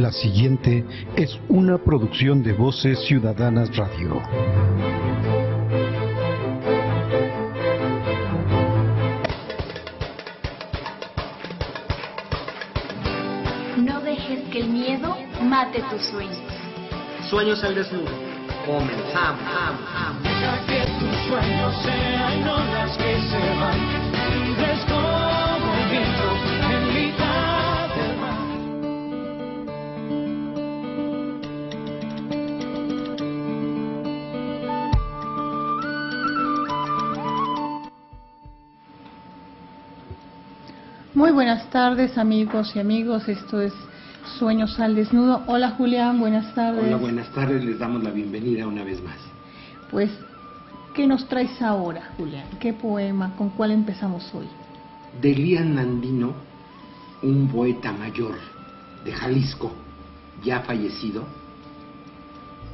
La siguiente es una producción de Voces Ciudadanas Radio. No dejes que el miedo mate tus sueños. Sueños al desnudo. Comenzamos. Deja que tus sueños sean olas que se van, libres como el viento en mitad del mar. Muy buenas tardes, amigos y amigos. Esto es Sueños al Desnudo. Hola, Julián, buenas tardes. Hola, buenas tardes. Les damos la bienvenida una vez más. Pues, ¿qué nos traes ahora, Julián? ¿Qué poema? ¿Con cuál empezamos hoy? De Elías Nandino, un poeta mayor de Jalisco, ya fallecido,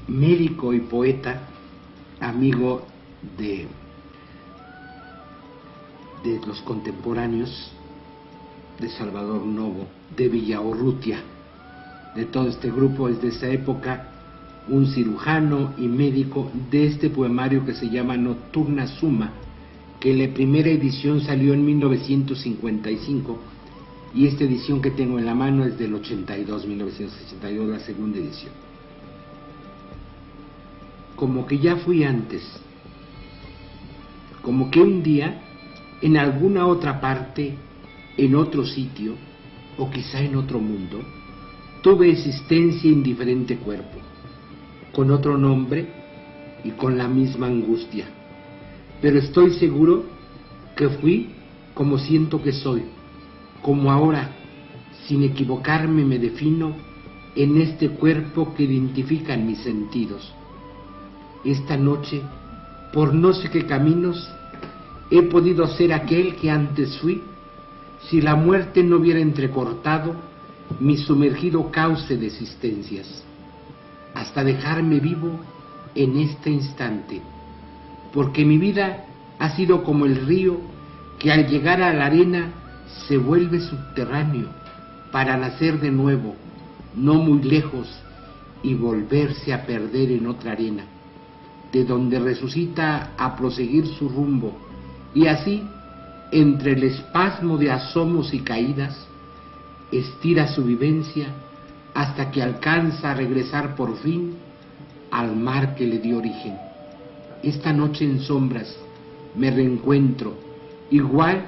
médico y poeta, amigo de los contemporáneos de Salvador Novo, de Villaurrutia, de todo este grupo, es de esa época, un cirujano y médico de este poemario que se llama Nocturna Suma, que la primera edición salió en 1955, y esta edición que tengo en la mano es del 1982, la segunda edición. Como que ya fui antes, como que un día, en alguna otra parte, en otro sitio, o quizá en otro mundo, tuve existencia en diferente cuerpo, con otro nombre y con la misma angustia, pero estoy seguro que fui como siento que soy, como ahora, sin equivocarme me defino en este cuerpo que identifican mis sentidos. Esta noche, por no sé qué caminos, he podido ser aquel que antes fui, si la muerte no hubiera entrecortado mi sumergido cauce de existencias, hasta dejarme vivo en este instante, porque mi vida ha sido como el río que al llegar a la arena se vuelve subterráneo para nacer de nuevo, no muy lejos, y volverse a perder en otra arena, de donde resucita a proseguir su rumbo, y así, entre el espasmo de asomos y caídas, estira su vivencia hasta que alcanza a regresar por fin al mar que le dio origen. Esta noche en sombras me reencuentro, igual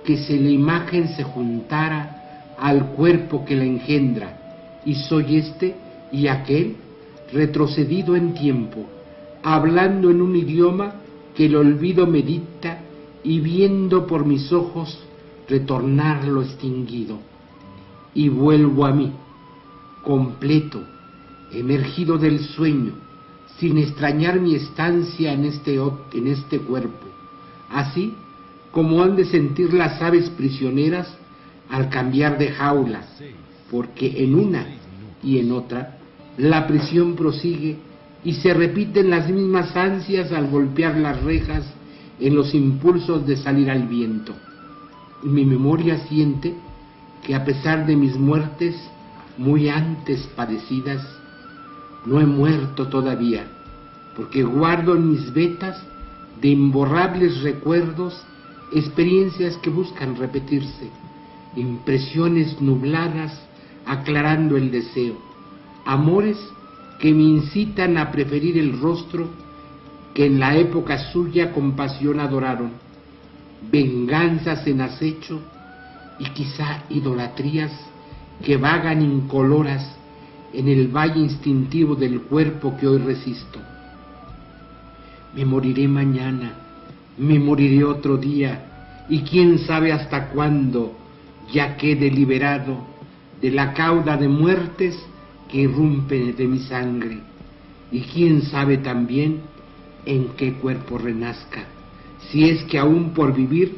que si la imagen se juntara al cuerpo que la engendra, y soy este y aquel retrocedido en tiempo, hablando en un idioma que el olvido me dicta, y viendo por mis ojos retornar lo extinguido, y vuelvo a mí, completo, emergido del sueño, sin extrañar mi estancia en este cuerpo, así como han de sentir las aves prisioneras al cambiar de jaula, porque en una y en otra la prisión prosigue y se repiten las mismas ansias al golpear las rejas en los impulsos de salir al viento. Y mi memoria siente que a pesar de mis muertes muy antes padecidas, no he muerto todavía, porque guardo en mis vetas de imborrables recuerdos experiencias que buscan repetirse, impresiones nubladas aclarando el deseo, amores que me incitan a preferir el rostro que en la época suya con pasión adoraron, venganzas en acecho y quizá idolatrías que vagan incoloras en el valle instintivo del cuerpo que hoy resisto. Me moriré mañana, me moriré otro día, y quién sabe hasta cuándo ya quede liberado de la cauda de muertes que irrumpe de mi sangre, y quién sabe también en qué cuerpo renazca, si es que aún por vivir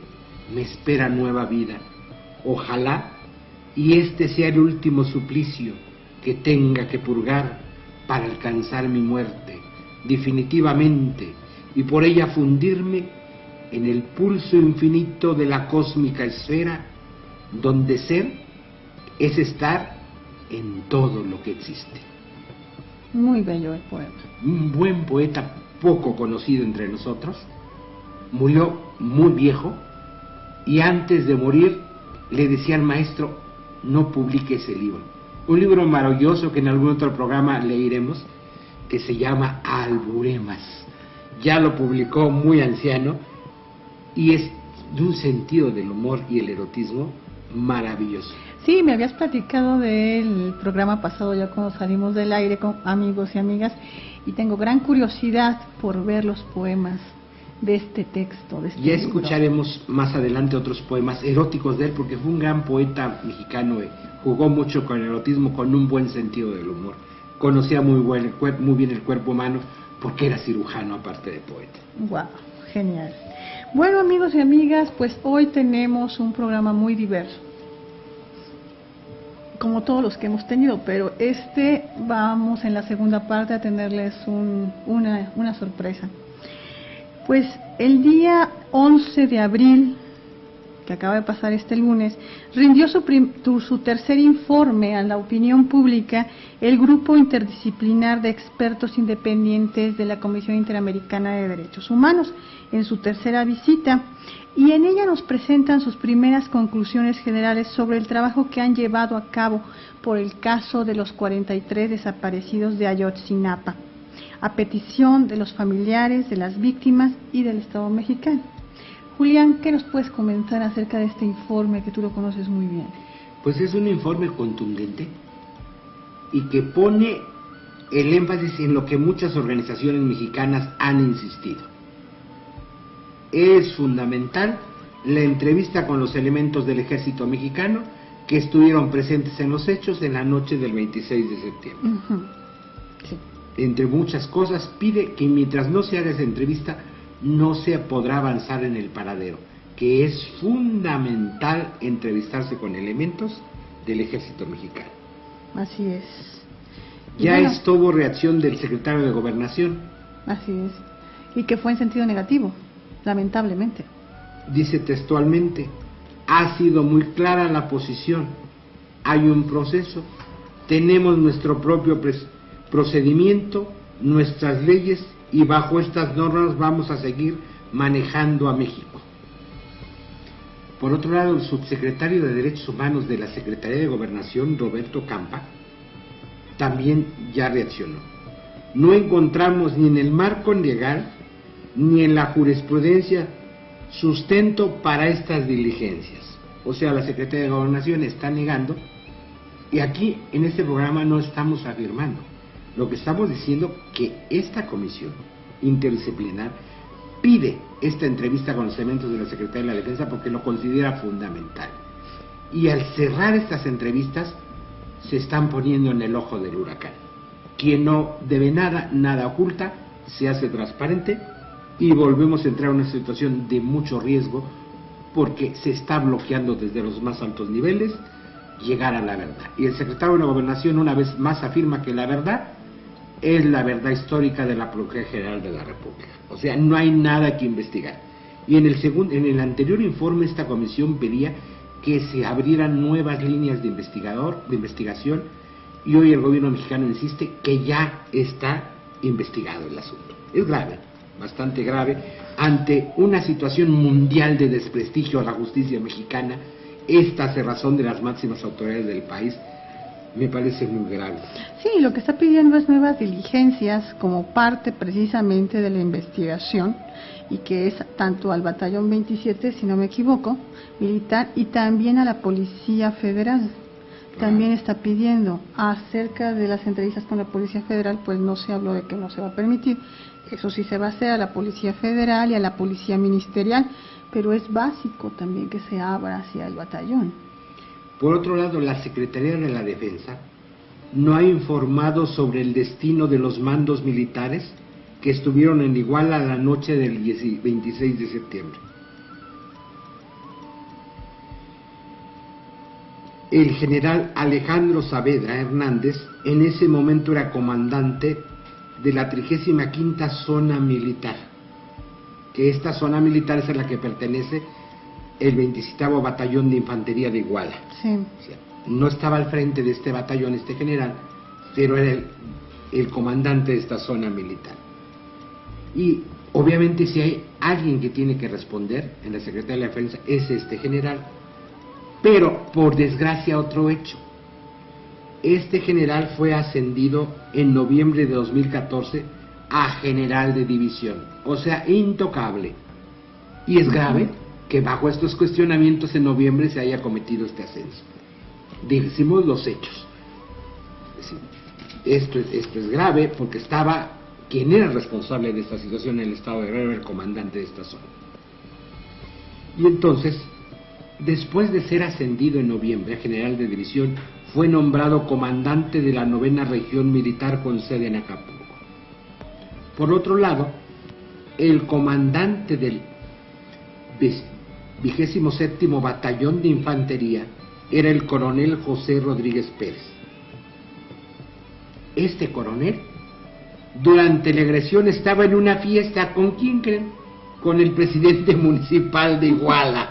me espera nueva vida. Ojalá y este sea el último suplicio que tenga que purgar para alcanzar mi muerte definitivamente y por ella fundirme en el pulso infinito de la cósmica esfera, donde ser es estar en todo lo que existe. Muy bello el poema. Un buen poeta poco conocido entre nosotros, murió muy viejo y antes de morir le decía al maestro: no publique ese libro. Un libro maravilloso que en algún otro programa leeremos, que se llama Alburemas. Ya lo publicó muy anciano y es de un sentido del humor y el erotismo maravilloso. Sí, me habías platicado del programa pasado ya cuando salimos del aire con amigos y amigas, y tengo gran curiosidad por ver los poemas de este texto, de este Ya libro. escucharemos más adelante otros poemas eróticos de él, porque fue un gran poeta mexicano, jugó mucho con el erotismo, con un buen sentido del humor. Conocía muy bien el cuerpo humano, porque era cirujano aparte de poeta. Wow, genial. Bueno, amigos y amigas, pues hoy tenemos un programa muy diverso, como todos los que hemos tenido, pero vamos en la segunda parte a tenerles una sorpresa. Pues el día 11 de abril, que acaba de pasar este lunes, rindió su tercer informe a la opinión pública el Grupo Interdisciplinar de Expertos Independientes de la Comisión Interamericana de Derechos Humanos, en su tercera visita, y en ella nos presentan sus primeras conclusiones generales sobre el trabajo que han llevado a cabo por el caso de los 43 desaparecidos de Ayotzinapa, a petición de los familiares, de las víctimas y del Estado mexicano. Julián, ¿qué nos puedes comentar acerca de este informe que tú lo conoces muy bien? Pues es un informe contundente y que pone el énfasis en lo que muchas organizaciones mexicanas han insistido. Es fundamental la entrevista con los elementos del ejército mexicano que estuvieron presentes en los hechos en la noche del 26 de septiembre. Uh-huh. Sí. Entre muchas cosas, pide que mientras no se haga esa entrevista no se podrá avanzar en el paradero, que es fundamental entrevistarse con elementos del ejército mexicano. Así es. Ya bueno, estuvo reacción del secretario de Gobernación. Así es. Y que fue en sentido negativo, lamentablemente. Dice textualmente: ha sido muy clara la posición, hay un proceso, tenemos nuestro propio procedimiento, nuestras leyes, y bajo estas normas vamos a seguir manejando a México. Por otro lado, el subsecretario de Derechos Humanos de la Secretaría de Gobernación, Roberto Campa, también ya reaccionó. No encontramos ni en el marco legal ni en la jurisprudencia sustento para estas diligencias. O sea, la Secretaría de Gobernación está negando, y aquí en este programa no estamos afirmando. Lo que estamos diciendo que esta comisión interdisciplinar pide esta entrevista con los elementos de la Secretaría de la Defensa porque lo considera fundamental. Y al cerrar estas entrevistas se están poniendo en el ojo del huracán. Quien no debe nada oculta, se hace transparente y volvemos a entrar en una situación de mucho riesgo porque se está bloqueando desde los más altos niveles llegar a la verdad. Y el secretario de la Gobernación una vez más afirma que la verdad es la verdad histórica de la Procuraduría General de la República. O sea, no hay nada que investigar. Y en el anterior informe esta comisión pedía que se abrieran nuevas líneas de investigación, y hoy el gobierno mexicano insiste que ya está investigado el asunto. Es grave, bastante grave, ante una situación mundial de desprestigio a la justicia mexicana. Esta cerrazón de las máximas autoridades del país me parece muy grave. Sí, lo que está pidiendo es nuevas diligencias como parte precisamente de la investigación, y que es tanto al Batallón 27, si no me equivoco, militar, y también a la Policía Federal. También está pidiendo. Acerca de las entrevistas con la Policía Federal, pues no se habló de que no se va a permitir. Eso sí se va a hacer a la Policía Federal y a la Policía Ministerial, pero es básico también que se abra hacia el batallón. Por otro lado, la Secretaría de la Defensa no ha informado sobre el destino de los mandos militares que estuvieron en Iguala la noche del 26 de septiembre. El general Alejandro Saavedra Hernández en ese momento era comandante de la 35ª Zona Militar, que esta zona militar es a la que pertenece el 27º Batallón de Infantería de Iguala. Sí. O sea, no estaba al frente de este batallón, este general, pero era el comandante de esta zona militar. Y obviamente si hay alguien que tiene que responder en la Secretaría de la Defensa es este general. Pero por desgracia otro hecho. Este general fue ascendido en noviembre de 2014 a general de división, o sea, intocable. Y es grave que bajo estos cuestionamientos en noviembre se haya cometido este ascenso. Decimos los hechos. Esto es grave porque estaba quien era responsable de esta situación en el estado de Guerrero, el comandante de esta zona. Y entonces, después de ser ascendido en noviembre a general de división, fue nombrado comandante de la 9ª Región Militar con sede en Acapulco. Por otro lado, el comandante del 27º Batallón de Infantería era el coronel José Rodríguez Pérez. Este coronel, durante la agresión, estaba en una fiesta. ¿Con quién creen? Con el presidente municipal de Iguala.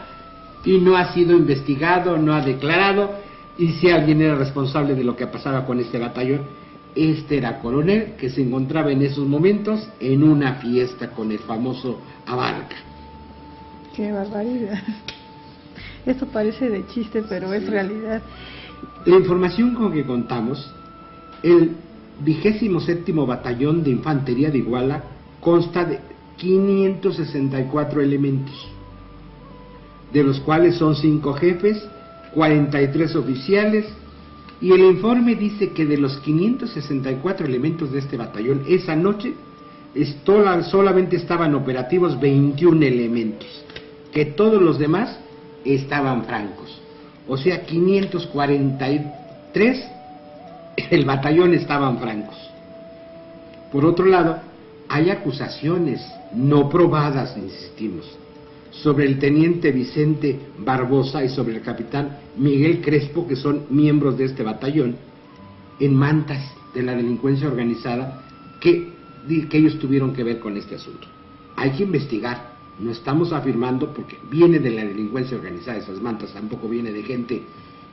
Y no ha sido investigado, no ha declarado. Y si alguien era responsable de lo que pasaba con este batallón, este era coronel que se encontraba en esos momentos en una fiesta con el famoso Abarca. ¡Qué barbaridad! Esto parece de chiste, pero es realidad. La información con que contamos, el 27º Batallón de Infantería de Iguala consta de 564 elementos, de los cuales son 5 jefes, 43 oficiales, y el informe dice que de los 564 elementos de este batallón, esa noche solamente estaban operativos 21 elementos, que todos los demás estaban francos. O sea, 543 el batallón estaban francos. Por otro lado, hay acusaciones no probadas, insistimos, sobre el teniente Vicente Barbosa y sobre el capitán Miguel Crespo, que son miembros de este batallón, en mantas de la delincuencia organizada, que ellos tuvieron que ver con este asunto. Hay que investigar, no estamos afirmando porque viene de la delincuencia organizada esas mantas, tampoco viene de gente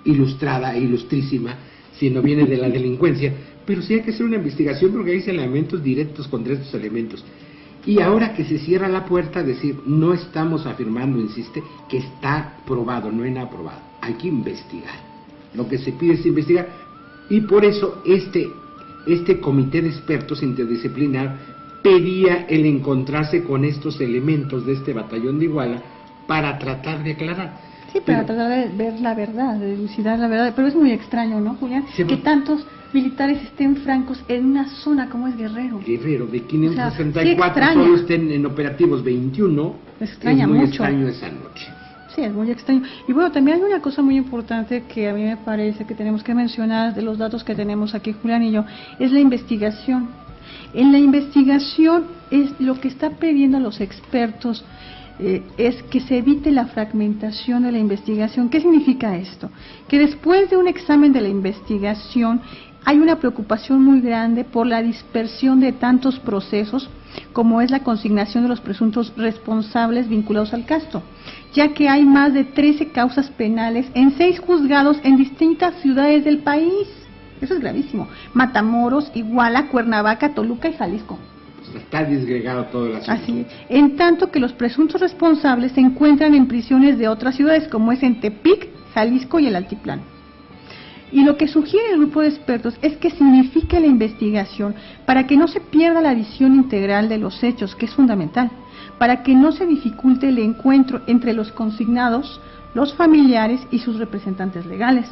ilustrada e ilustrísima, sino viene de la delincuencia, pero sí hay que hacer una investigación porque hay elementos directos contra estos elementos. Y ahora que se cierra la puerta, decir, no estamos afirmando, insiste, que está probado, no hay nada probado. Hay que investigar. Lo que se pide es investigar. Y por eso este comité de expertos interdisciplinar pedía el encontrarse con estos elementos de este batallón de Iguala para tratar de aclarar. Sí, para tratar de ver la verdad, de dilucidar la verdad. Pero es muy extraño, ¿no, Julián? Sí, que tantos militares estén francos en una zona como es Guerrero. Guerrero, de 564 solo estén en operativos 21. Extraña es muy mucho. Extraño esa noche. Sí, es muy extraño. Y bueno, también hay una cosa muy importante que a mí me parece que tenemos que mencionar de los datos que tenemos aquí, Julián y yo, es la investigación. En la investigación es lo que está pidiendo a los expertos, es que se evite la fragmentación de la investigación. ¿Qué significa esto? Que después de un examen de la investigación hay una preocupación muy grande por la dispersión de tantos procesos como es la consignación de los presuntos responsables vinculados al caso, ya que hay más de 13 causas penales en 6 juzgados en distintas ciudades del país. Eso es gravísimo. Matamoros, Iguala, Cuernavaca, Toluca y Jalisco. Está disgregado todo el asunto. Así es. En tanto que los presuntos responsables se encuentran en prisiones de otras ciudades como es en Tepic, Jalisco y el Altiplano. Y lo que sugiere el grupo de expertos es que signifique la investigación para que no se pierda la visión integral de los hechos, que es fundamental, para que no se dificulte el encuentro entre los consignados, los familiares y sus representantes legales,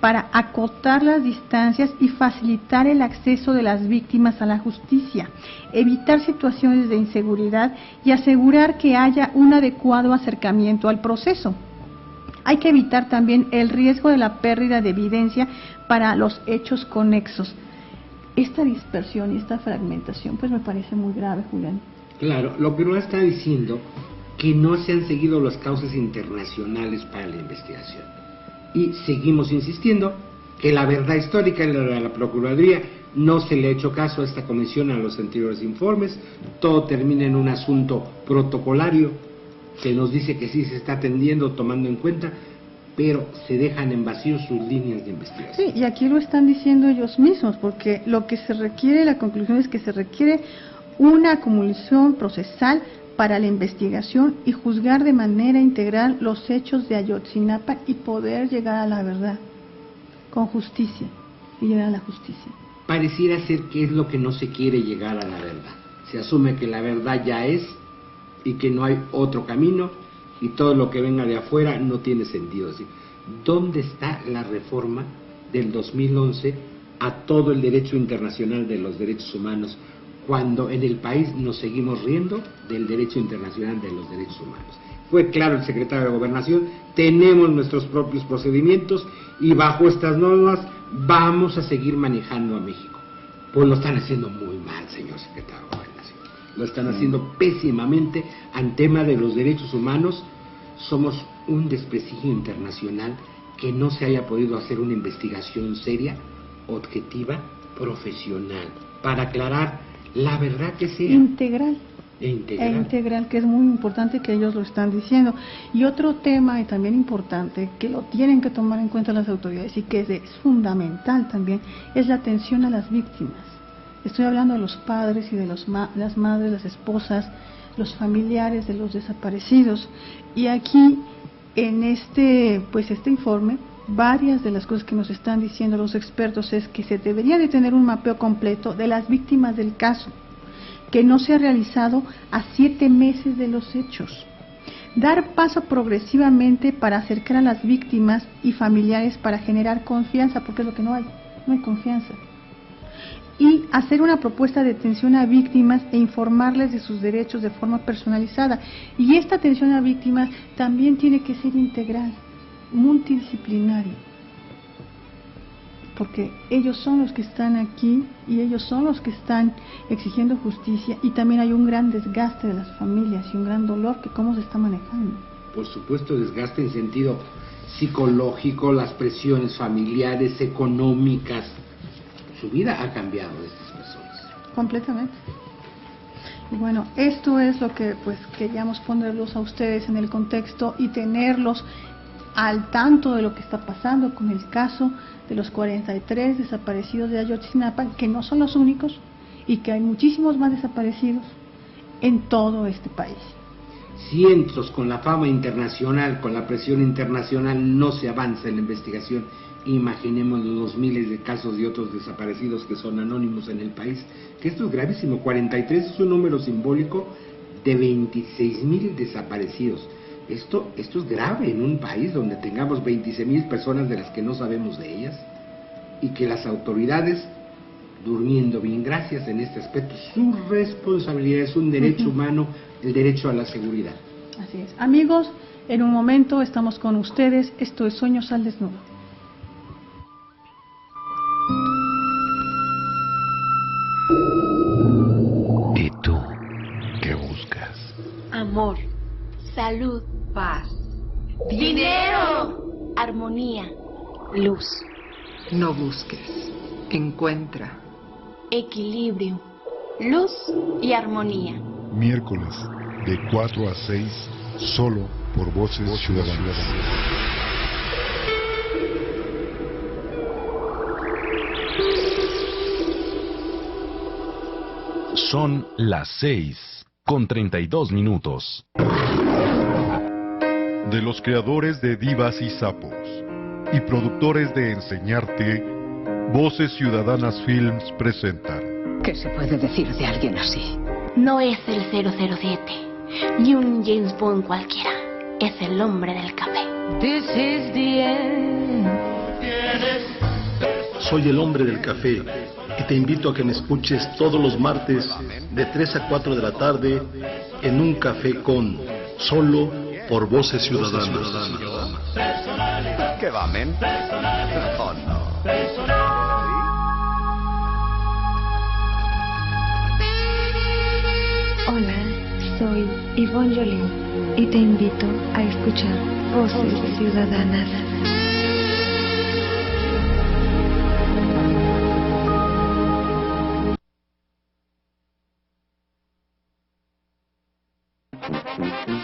para acotar las distancias y facilitar el acceso de las víctimas a la justicia, evitar situaciones de inseguridad y asegurar que haya un adecuado acercamiento al proceso. Hay que evitar también el riesgo de la pérdida de evidencia para los hechos conexos. Esta dispersión y esta fragmentación pues me parece muy grave, Julián. Claro, lo que nos está diciendo que no se han seguido las causas internacionales para la investigación. Y seguimos insistiendo que la verdad histórica de la Procuraduría no se le ha hecho caso a esta comisión, a los anteriores informes, todo termina en un asunto protocolario que nos dice que sí se está atendiendo, tomando en cuenta, pero se dejan en vacío sus líneas de investigación. Sí, y aquí lo están diciendo ellos mismos, porque lo que se requiere, la conclusión es que se requiere una acumulación procesal para la investigación y juzgar de manera integral los hechos de Ayotzinapa y poder llegar a la verdad con justicia y llegar a la justicia. Pareciera ser que es lo que no se quiere, llegar a la verdad. Se asume que la verdad ya es y que no hay otro camino y todo lo que venga de afuera no tiene sentido. ¿Sí? ¿Dónde está la reforma del 2011 a todo el derecho internacional de los derechos humanos, cuando en el país nos seguimos riendo del derecho internacional de los derechos humanos? Fue claro el secretario de Gobernación: tenemos nuestros propios procedimientos y bajo estas normas vamos a seguir manejando a México. Pues lo están haciendo muy mal, señor secretario de Gobernación. Lo están haciendo pésimamente en tema de los derechos humanos. Somos un desprestigio internacional que no se haya podido hacer una investigación seria, objetiva, profesional, para aclarar la verdad que sea. Integral, que es muy importante que ellos lo están diciendo. Y otro tema y también importante, que lo tienen que tomar en cuenta las autoridades y que es fundamental también, es la atención a las víctimas. Estoy hablando de los padres y de las madres, las esposas, los familiares de los desaparecidos. Y aquí, en este informe, varias de las cosas que nos están diciendo los expertos es que se debería de tener un mapeo completo de las víctimas del caso, que no se ha realizado a 7 meses de los hechos. Dar paso progresivamente para acercar a las víctimas y familiares para generar confianza, porque es lo que no hay confianza. Y hacer una propuesta de atención a víctimas e informarles de sus derechos de forma personalizada. Y esta atención a víctimas también tiene que ser integral, multidisciplinaria, porque ellos son los que están aquí y ellos son los que están exigiendo justicia, y también hay un gran desgaste de las familias y un gran dolor que cómo se está manejando. Por supuesto, desgaste en sentido psicológico, las presiones familiares, económicas. Su vida ha cambiado de estas personas. Completamente. Y bueno, esto es lo que queríamos ponerlos a ustedes en el contexto y tenerlos al tanto de lo que está pasando con el caso de los 43 desaparecidos de Ayotzinapa, que no son los únicos y que hay muchísimos más desaparecidos en todo este país. Cientos, con la fama internacional, con la presión internacional, no se avanza en la investigación. Imaginemos los miles de casos de otros desaparecidos que son anónimos en el país, que esto es gravísimo. 43 es un número simbólico de 26,000 desaparecidos. Esto es grave en un país donde tengamos 26,000 personas de las que no sabemos de ellas, y que las autoridades, durmiendo bien, gracias en este aspecto. Su responsabilidad es un derecho humano, el derecho a la seguridad. Así es. Amigos, en un momento estamos con ustedes. Esto es Sueños al Desnudo. ¿Y tú qué buscas? Amor, salud, paz, dinero, armonía, luz, No busques, encuentra. equilibrio, luz y armonía. Miércoles de 4 a 6, solo por Voces Ciudadanas. Son las 6:32. De los creadores de Divas y Sapos y productores de Enseñarte, Voces Ciudadanas Films presentan. ¿Qué se puede decir de alguien así? No es el 007, ni un James Bond cualquiera. Es el hombre del café. Soy el hombre del café y te invito a que me escuches todos los martes de 3 a 4 de la tarde en Un Café con, solo por Voces Ciudadanas. ¿Qué va, men? Oh, no. Hola, soy Yvonne Jolín y te invito a escuchar Voces Ciudadanas.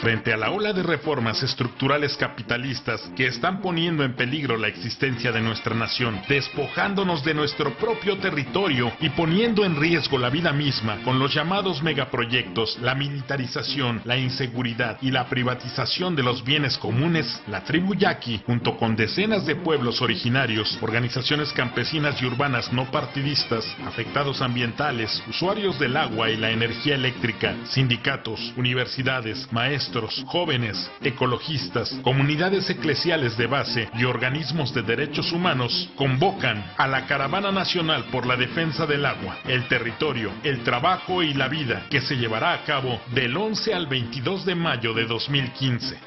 Frente a la ola de reformas estructurales capitalistas que están poniendo en peligro la existencia de nuestra nación, despojándonos de nuestro propio territorio y poniendo en riesgo la vida misma con los llamados megaproyectos, la militarización, la inseguridad y la privatización de los bienes comunes, la tribu Yaqui, junto con decenas de pueblos originarios, organizaciones campesinas y urbanas no partidistas, afectados ambientales, usuarios del agua y la energía eléctrica, sindicatos, universidades, maestros, jóvenes, ecologistas, comunidades eclesiales de base y organismos de derechos humanos convocan a la Caravana Nacional por la Defensa del Agua, el Territorio, el Trabajo y la Vida, que se llevará a cabo del 11 al 22 de mayo de 2015.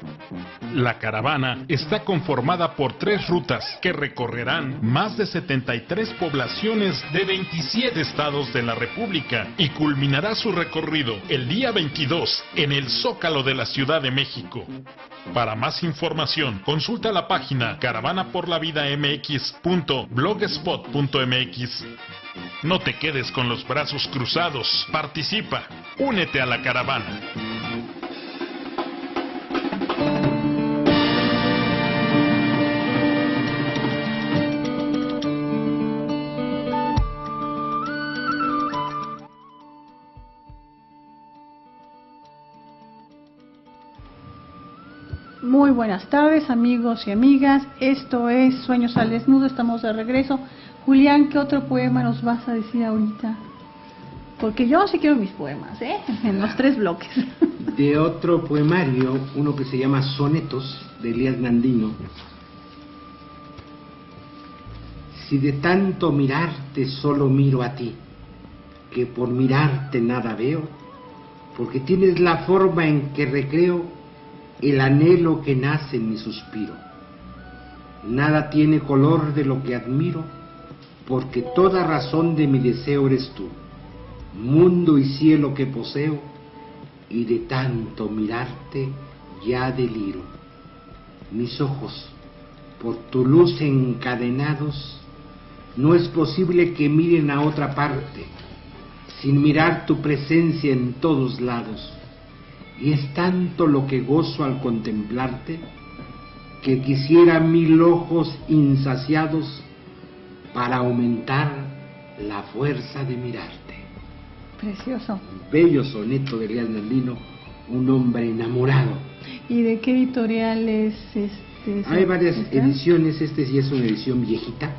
La caravana está conformada por 3 rutas que recorrerán más de 73 poblaciones de 27 estados de la República y culminará su recorrido el día 22 en el Zócalo de la Ciudad de México. Para más información, consulta la página caravanaporlavidamx.blogspot.mx. No te quedes con los brazos cruzados, participa, únete a la caravana. Muy buenas tardes, amigos y amigas. Esto es Sueños al Desnudo. Estamos de regreso. Julián, ¿qué otro poema nos vas a decir ahorita? Porque yo sí quiero mis poemas, en los 3 bloques. De otro poemario, uno que se llama Sonetos, de Elías Nandino. Si de tanto mirarte solo miro a ti, que por mirarte nada veo, porque tienes la forma en que recreo el anhelo que nace en mi suspiro. Nada tiene color de lo que admiro, porque toda razón de mi deseo eres tú, mundo y cielo que poseo, y de tanto mirarte ya deliro. Mis ojos, por tu luz encadenados, no es posible que miren a otra parte, sin mirar tu presencia en todos lados. Y es tanto lo que gozo al contemplarte, que quisiera 1000 ojos insaciados para aumentar la fuerza de mirarte. Precioso. Bello soneto de Elías Nandino, un hombre enamorado. ¿Y de qué editorial es Hay varias ediciones, este sí es una edición viejita,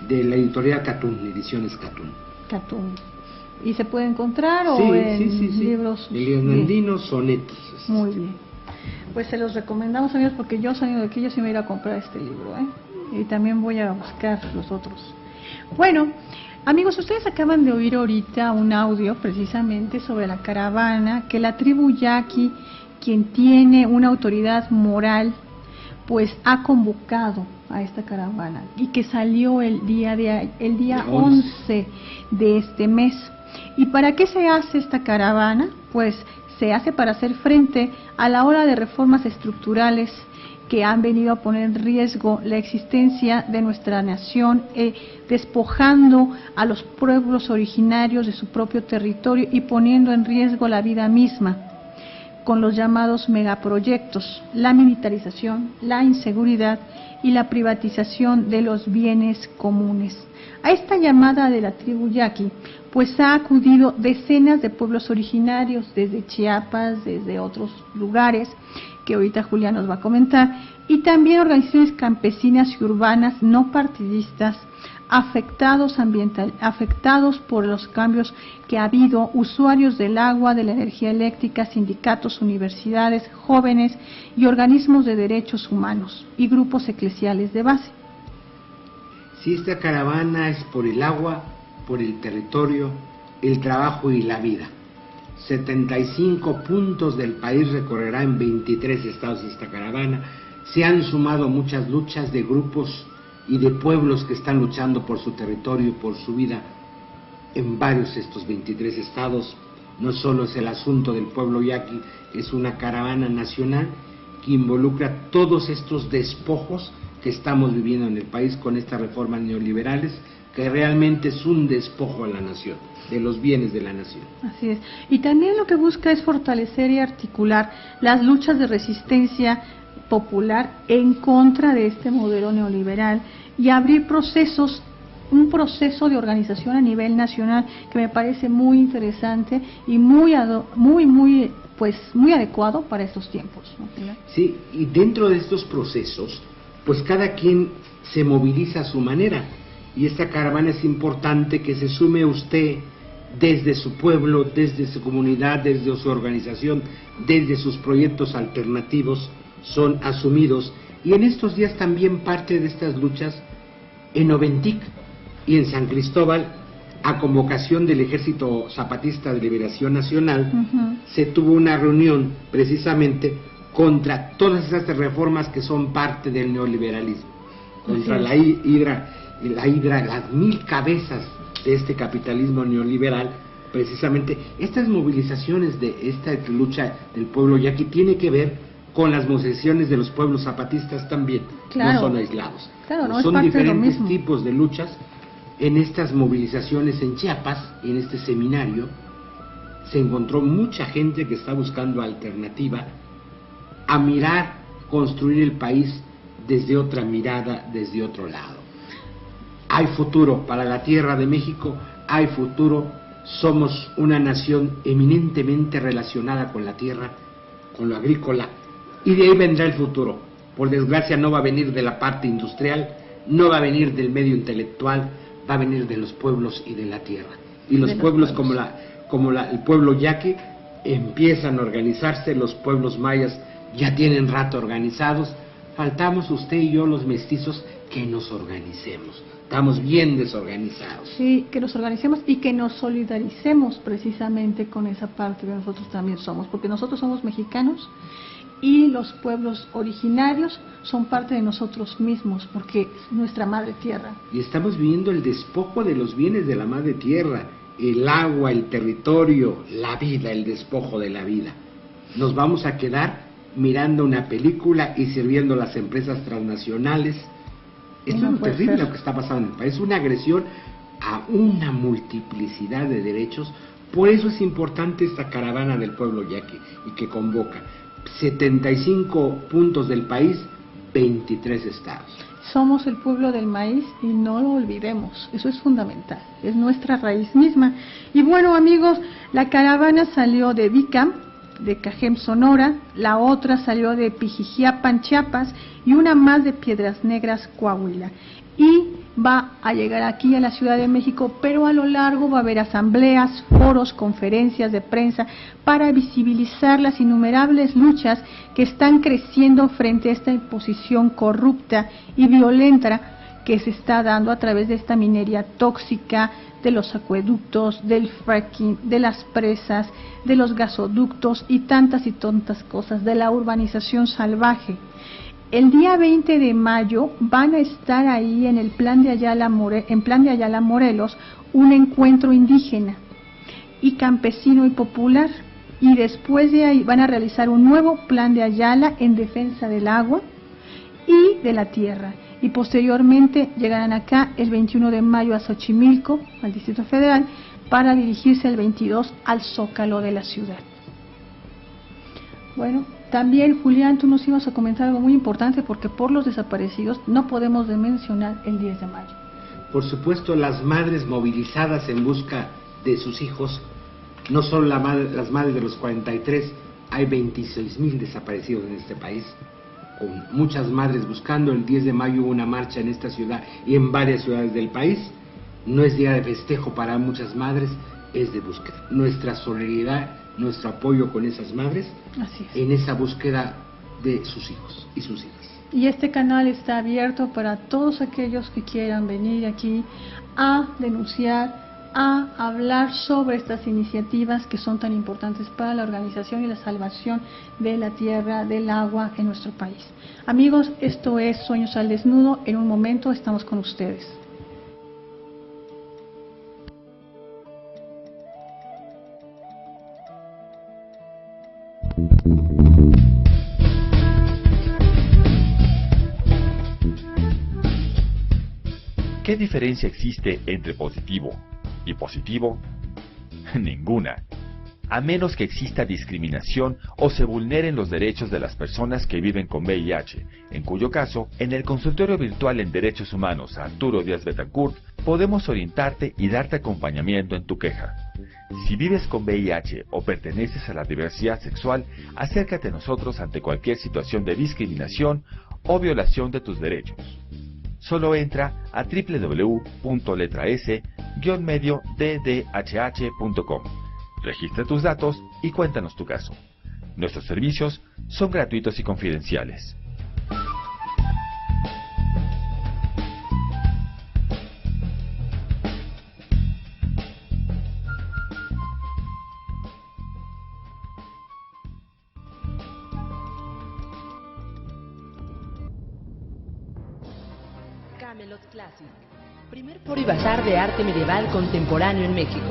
de la editorial Catún, Ediciones Catún. Catún. ¿Y se puede encontrar o sí. libros? Elías Nandino, sonetos. Muy bien. Pues se los recomendamos, amigos, porque yo saliendo de aquí yo sí me voy a ir a comprar este libro, y también voy a buscar los otros. Bueno, amigos, ustedes acaban de oír ahorita un audio precisamente sobre la caravana que la tribu Yaqui, quien tiene una autoridad moral, pues ha convocado a esta caravana y que salió el día 11 de este mes. ¿Y para qué se hace esta caravana? Pues se hace para hacer frente a la ola de reformas estructurales que han venido a poner en riesgo la existencia de nuestra nación, despojando a los pueblos originarios de su propio territorio y poniendo en riesgo la vida misma, con los llamados megaproyectos, la militarización, la inseguridad y la privatización de los bienes comunes. A esta llamada de la tribu Yaqui, pues ha acudido decenas de pueblos originarios desde Chiapas, desde otros lugares, que ahorita Julián nos va a comentar, y también organizaciones campesinas y urbanas no partidistas, afectados por los cambios que ha habido, usuarios del agua, de la energía eléctrica, sindicatos, universidades, jóvenes y organismos de derechos humanos y grupos eclesiales de base. Si esta caravana es por el agua, por el territorio, el trabajo y la vida. 75 puntos del país recorrerá en 23 estados esta caravana. Se han sumado muchas luchas de grupos y de pueblos que están luchando por su territorio, por su vida, en varios de estos 23 estados. No solo es el asunto del pueblo yaqui, es una caravana nacional que involucra todos estos despojos que estamos viviendo en el país con estas reformas neoliberales, que realmente es un despojo a la nación, de los bienes de la nación. Así es. Y también lo que busca es fortalecer y articular las luchas de resistencia popular en contra de este modelo neoliberal y abrir un proceso de organización a nivel nacional que me parece muy interesante y muy adecuado para estos tiempos, ¿no? Sí, y dentro de estos procesos, pues cada quien se moviliza a su manera, y esta caravana es importante que se sume usted desde su pueblo, desde su comunidad, desde su organización, desde sus proyectos alternativos son asumidos, y en estos días también parte de estas luchas en Oventic y en San Cristóbal, a convocación del Ejército Zapatista de Liberación Nacional, se tuvo una reunión precisamente contra todas esas reformas que son parte del neoliberalismo, contra la hidra, las 1000 cabezas de este capitalismo neoliberal. Precisamente estas movilizaciones de esta lucha del pueblo yaqui tiene que ver con las movilizaciones de los pueblos zapatistas también, claro, no son aislados, claro, no, son diferentes de tipos de luchas. En estas movilizaciones en Chiapas, en este seminario, se encontró mucha gente que está buscando alternativa a mirar, construir el país desde otra mirada, desde otro lado. Hay futuro para la tierra de México, hay futuro, somos una nación eminentemente relacionada con la tierra, con lo agrícola, y de ahí vendrá el futuro. Por desgracia no va a venir de la parte industrial, no va a venir del medio intelectual, va a venir de los pueblos y de la tierra. Y los pueblos como el pueblo yaqui empiezan a organizarse, los pueblos mayas ya tienen rato organizados, faltamos usted y yo los mestizos que nos organicemos. Estamos bien desorganizados. Sí, que nos organicemos y que nos solidaricemos precisamente con esa parte que nosotros también somos, porque nosotros somos mexicanos y los pueblos originarios son parte de nosotros mismos, porque es nuestra madre tierra. Y estamos viviendo el despojo de los bienes de la madre tierra, el agua, el territorio, la vida, el despojo de la vida. Nos vamos a quedar mirando una película y sirviendo las empresas transnacionales. Esto es lo terrible lo que está pasando en el país, una agresión a una multiplicidad de derechos. Por eso es importante esta caravana del pueblo yaqui y que convoca 75 puntos del país, 23 estados. Somos el pueblo del maíz y no lo olvidemos, eso es fundamental, es nuestra raíz misma. Y bueno, amigos, la caravana salió de Vicam, de Cajem, Sonora, la otra salió de Pijijiapan, Chiapas, y una más de Piedras Negras, Coahuila. Y va a llegar aquí a la Ciudad de México, pero a lo largo va a haber asambleas, foros, conferencias de prensa para visibilizar las innumerables luchas que están creciendo frente a esta imposición corrupta y violenta que se está dando a través de esta minería tóxica, de los acueductos, del fracking, de las presas, de los gasoductos y tantas cosas, de la urbanización salvaje. El día 20 de mayo van a estar ahí en el Plan de Ayala, Morelos, un encuentro indígena y campesino y popular, y después de ahí van a realizar un nuevo Plan de Ayala en defensa del agua y de la tierra, y posteriormente llegarán acá el 21 de mayo a Xochimilco, al Distrito Federal, para dirigirse el 22 al Zócalo de la ciudad. Bueno, también, Julián, tú nos ibas a comentar algo muy importante, porque por los desaparecidos no podemos de mencionar el 10 de mayo. Por supuesto, las madres movilizadas en busca de sus hijos, no solo las madres de los 43, hay 26,000 desaparecidos en este país, con muchas madres buscando. El 10 de mayo hubo una marcha en esta ciudad y en varias ciudades del país. No es día de festejo para muchas madres, es de búsqueda. Nuestra solidaridad, nuestro apoyo con esas madres, así es, en esa búsqueda de sus hijos y sus hijas. Y este canal está abierto para todos aquellos que quieran venir aquí a denunciar, a hablar sobre estas iniciativas que son tan importantes para la organización y la salvación de la tierra, del agua en nuestro país. Amigos, esto es Sueños al Desnudo. En un momento estamos con ustedes. ¿Qué diferencia existe entre positivo y positivo? Ninguna. A menos que exista discriminación o se vulneren los derechos de las personas que viven con VIH, en cuyo caso, en el Consultorio Virtual en Derechos Humanos Arturo Díaz Betancourt, podemos orientarte y darte acompañamiento en tu queja. Si vives con VIH o perteneces a la diversidad sexual, acércate a nosotros ante cualquier situación de discriminación o violación de tus derechos. Solo entra a www.letras-ddhh.com. Registra tus datos y cuéntanos tu caso. Nuestros servicios son gratuitos y confidenciales. Camelot Classic, primer foro y bazar de arte medieval contemporáneo en México.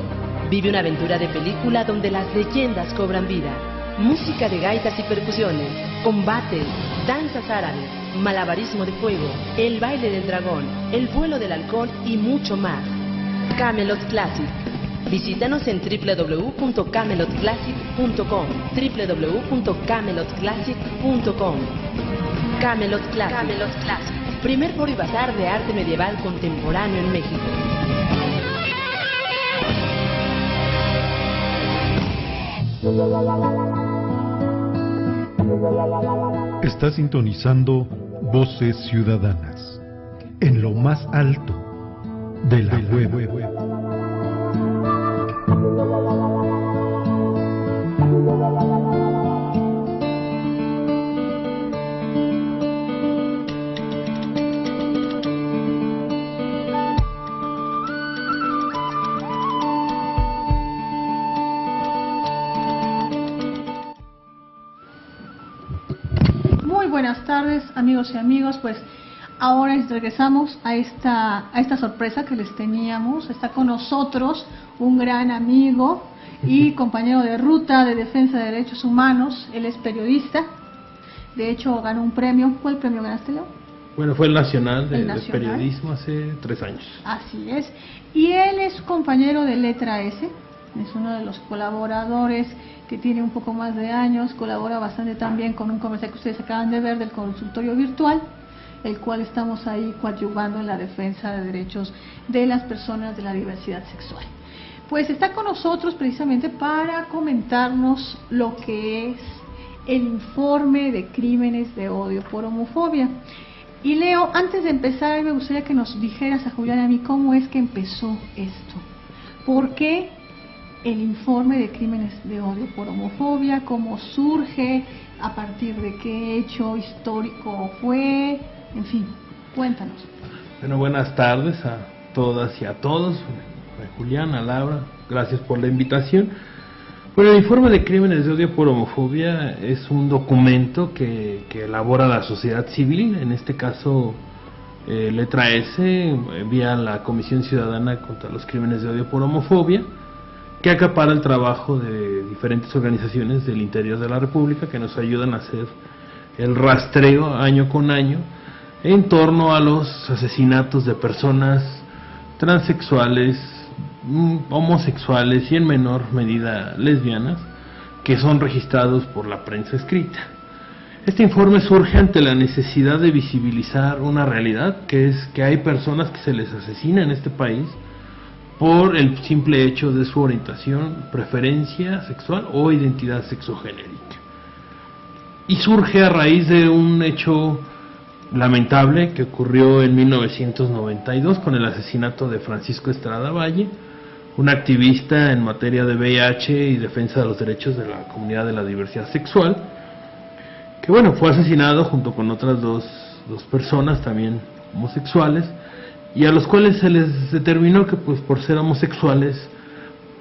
Vive una aventura de película donde las leyendas cobran vida. Música de gaitas y percusiones, combates, danzas árabes, malabarismo de fuego, el baile del dragón, el vuelo del halcón y mucho más. Camelot Classic. Visítanos en www.camelotclassic.com, www.camelotclassic.com. Camelot Classic. Primer foro y bazar de arte medieval contemporáneo en México. Está sintonizando Voces Ciudadanas en lo más alto de la web. Buenas tardes, amigos y amigas. Pues ahora regresamos a esta sorpresa que les teníamos. Está con nosotros un gran amigo y compañero de ruta de defensa de derechos humanos. Él es periodista. De hecho, ganó un premio. ¿Cuál premio ganaste, Leo? Bueno, fue el Nacional de Periodismo hace 3 años. Así es. Y él es compañero de Letra S. Es uno de los colaboradores que tiene un poco más de años, colabora bastante también con un comercial que ustedes acaban de ver del consultorio virtual, el cual estamos ahí coadyuvando en la defensa de derechos de las personas de la diversidad sexual. Pues está con nosotros precisamente para comentarnos lo que es el informe de crímenes de odio por homofobia. Y Leo, antes de empezar, me gustaría que nos dijeras a Julián y a mí cómo es que empezó esto. ¿Por qué el informe de crímenes de odio por homofobia? ¿Cómo surge? ¿A partir de qué hecho histórico fue? En fin, cuéntanos. Bueno, buenas tardes a todas y a todos. Julián, a Laura, gracias por la invitación. Bueno, el informe de crímenes de odio por homofobia es un documento que elabora la sociedad civil, en este caso Letra S, vía la Comisión Ciudadana contra los Crímenes de Odio por Homofobia, que acapara el trabajo de diferentes organizaciones del interior de la República que nos ayudan a hacer el rastreo año con año en torno a los asesinatos de personas transexuales, homosexuales y en menor medida lesbianas que son registrados por la prensa escrita. Este informe surge ante la necesidad de visibilizar una realidad, que es que hay personas que se les asesina en este país por el simple hecho de su orientación, preferencia sexual o identidad sexogenérica. Y surge a raíz de un hecho lamentable que ocurrió en 1992 con el asesinato de Francisco Estrada Valle, un activista en materia de VIH y defensa de los derechos de la comunidad de la diversidad sexual, que bueno, fue asesinado junto con otras dos personas también homosexuales, y a los cuales se les determinó que pues por ser homosexuales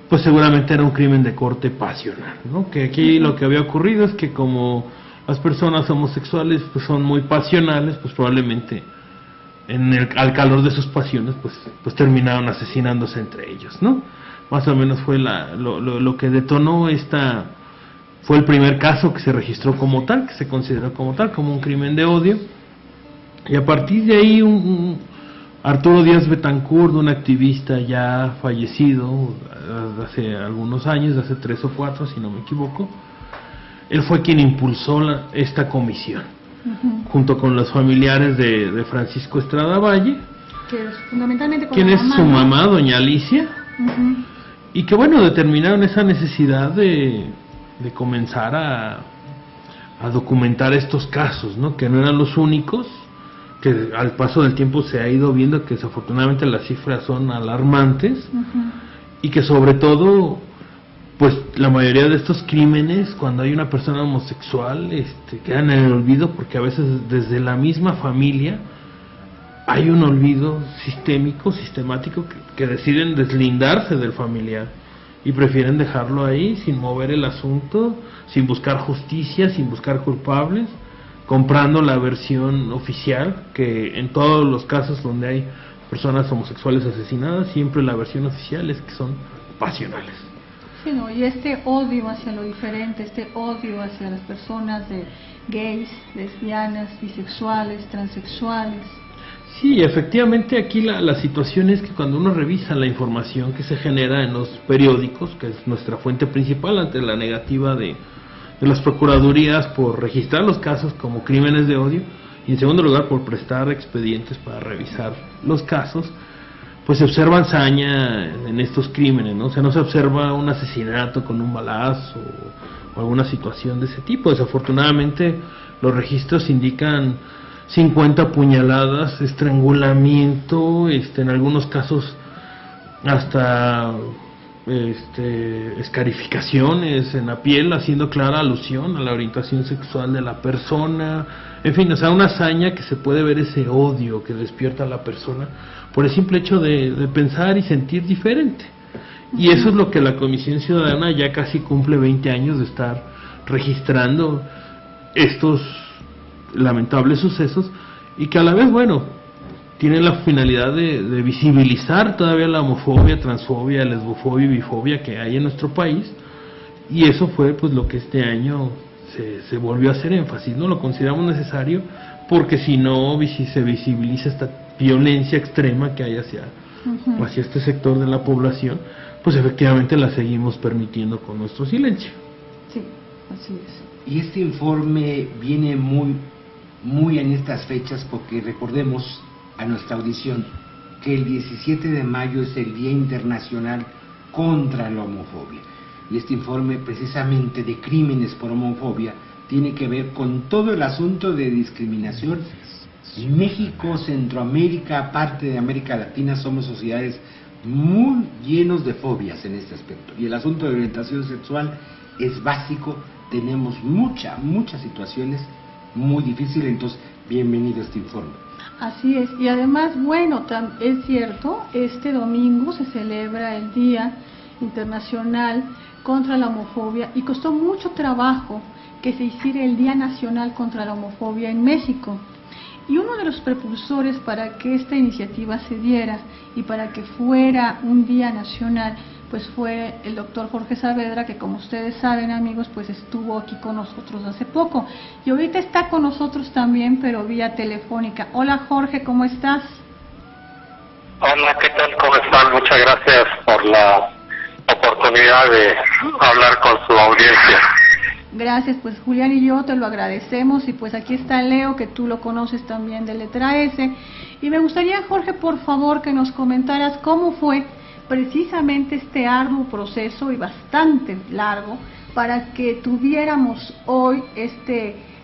pues seguramente era un crimen de corte pasional, ¿no? Que aquí lo que había ocurrido es que como las personas homosexuales pues son muy pasionales, pues probablemente al calor de sus pasiones pues terminaron asesinándose entre ellos, ¿no? Más o menos fue lo que detonó fue el primer caso que se registró como tal, que se consideró como tal, como un crimen de odio, y a partir de ahí Arturo Díaz Betancourt, un activista ya fallecido hace algunos años, hace 3 o 4 si no me equivoco, él fue quien impulsó esta comisión, junto con los familiares de Francisco Estrada Valle, que es fundamentalmente quien es su mamá, doña Alicia, y que bueno, determinaron esa necesidad de comenzar a documentar estos casos, ¿no? Que no eran los únicos, que al paso del tiempo se ha ido viendo que desafortunadamente las cifras son alarmantes, y que sobre todo, pues la mayoría de estos crímenes, cuando hay una persona homosexual, quedan en el olvido, porque a veces desde la misma familia hay un olvido sistemático, que deciden deslindarse del familiar y prefieren dejarlo ahí sin mover el asunto, sin buscar justicia, sin buscar culpables, comprando la versión oficial, que en todos los casos donde hay personas homosexuales asesinadas, siempre la versión oficial es que son pasionales. Sí, ¿no? Y este odio hacia lo diferente, este odio hacia las personas de gays, lesbianas, bisexuales, transexuales. Sí, efectivamente aquí la situación es que cuando uno revisa la información que se genera en los periódicos, que es nuestra fuente principal ante la negativa de las procuradurías por registrar los casos como crímenes de odio, y en segundo lugar por prestar expedientes para revisar los casos, pues se observa hazaña en estos crímenes, ¿no? O sea, no se observa un asesinato con un balazo o alguna situación de ese tipo. Desafortunadamente los registros indican 50 puñaladas, estrangulamiento, en algunos casos hasta escarificaciones en la piel, haciendo clara alusión a la orientación sexual de la persona, en fin, o sea, una hazaña que se puede ver ese odio que despierta a la persona por el simple hecho de pensar y sentir diferente. Y eso es lo que la Comisión Ciudadana ya casi cumple 20 años de estar registrando estos lamentables sucesos, y que a la vez, bueno, tiene la finalidad de visibilizar todavía la homofobia, transfobia, lesbofobia y bifobia que hay en nuestro país, y eso fue pues lo que este año se volvió a hacer énfasis, ¿no? Lo consideramos necesario porque si no se visibiliza esta violencia extrema que hay hacia este sector de la población, pues efectivamente la seguimos permitiendo con nuestro silencio. Sí, así es. Y este informe viene muy en estas fechas, porque recordemos a nuestra audición que el 17 de mayo es el Día Internacional contra la Homofobia, y este informe precisamente de crímenes por homofobia tiene que ver con todo el asunto de discriminación. México, Centroamérica, parte de América Latina, somos sociedades muy llenos de fobias en este aspecto, y el asunto de orientación sexual es básico. Tenemos muchas situaciones muy difíciles, entonces bienvenido a este informe. Así es, y además, bueno, es cierto, este domingo se celebra el Día Internacional contra la Homofobia, y costó mucho trabajo que se hiciera el Día Nacional contra la Homofobia en México. Y uno de los propulsores para que esta iniciativa se diera y para que fuera un día nacional, pues fue el doctor Jorge Saavedra, que como ustedes saben, amigos, pues estuvo aquí con nosotros hace poco. Y ahorita está con nosotros también, pero vía telefónica. Hola Jorge, ¿cómo estás? Hola, ¿qué tal? ¿Cómo están? Muchas gracias por la oportunidad de hablar con su audiencia. Gracias, pues Julián y yo te lo agradecemos, y pues aquí está Leo, que tú lo conoces también de Letra S. Y me gustaría, Jorge, por favor, que nos comentaras cómo fue precisamente este arduo proceso, y bastante largo, para que tuviéramos hoy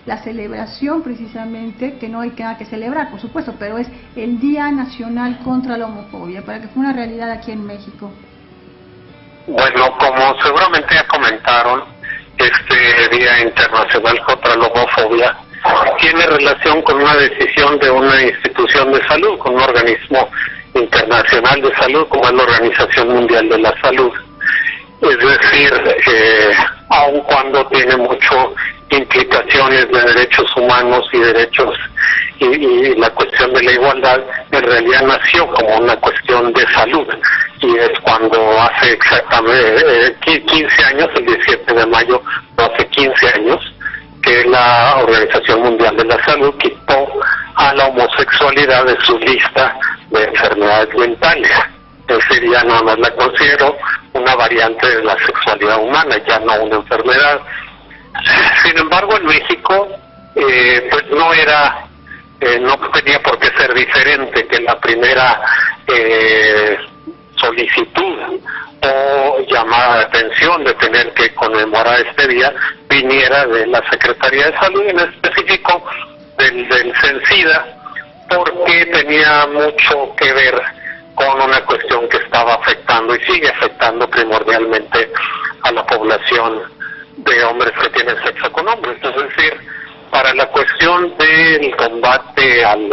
la celebración precisamente, que no hay nada que celebrar, por supuesto, pero es el Día Nacional contra la Homofobia, para que fue una realidad aquí en México. Bueno, como seguramente ya comentaron, este Día Internacional contra la Homofobia tiene relación con una decisión de una institución de salud, con un organismo internacional de salud como es la Organización Mundial de la Salud. Es decir, aun cuando tiene mucho implicaciones de derechos humanos y derechos y la cuestión de la igualdad, en realidad nació como una cuestión de salud, y es cuando hace exactamente 15 años, el 17 de mayo, hace 15 años, que la Organización Mundial de la Salud quitó a la homosexualidad de su lista de enfermedades mentales. Es decir, ya nada más la considero una variante de la sexualidad humana, ya no una enfermedad. Sin embargo, en México, pues no era, no tenía por qué ser diferente, que la primera solicitud o llamada de atención de tener que conmemorar este día viniera de la Secretaría de Salud, en específico del CENSIDA, porque tenía mucho que ver con una cuestión que estaba afectando y sigue afectando primordialmente a la población de hombres que tienen sexo con hombres. Es decir, para la cuestión del combate al